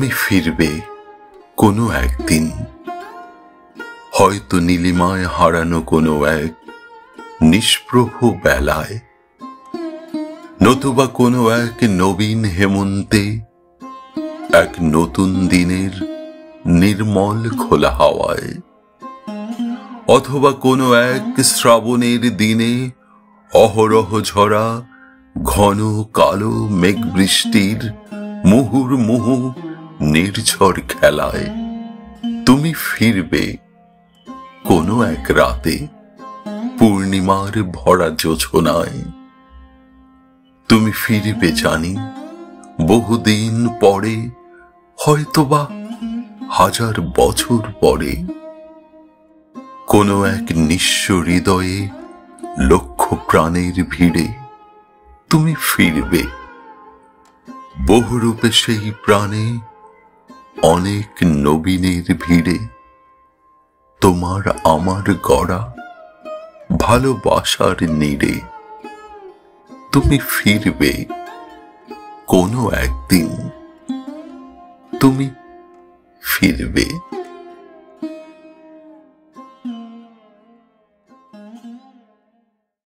তুমি ফিরবে কোনো একদিন, হয়তো নীলিমায় হারানো কোনো এক নিষ্প্রভ বেলায়, নতুবা কোনো এক নবীন হেমন্তে, এক নতুন দিনের নির্মল খোলা হাওয়ায়, অথবা কোনো এক শ্রাবণের দিনে অহরহ ঝরা ঘন কালো মেঘ বৃষ্টির মুহুর্মুহু নির্ঝর খেলায়। তুমি ফিরবে কোনো এক রাতে পূর্ণিমার ভরা জোছনায়। তুমি ফিরবে জানি বহুদিন পরে, হয়তোবা 1000 বছর পরে, কোনো এক নিঃস্ব হৃদয়ে লক্ষ প্রাণের ভিড়ে। তুমি ফিরবে বহুরূপে সেই প্রাণে, অনেক নবীনের ভিড়ে। তোমার আমার গড়া ভালোবাসার নীড়ে। তুমি ফিরবে কোনো একদিন, তুমি ফিরবে।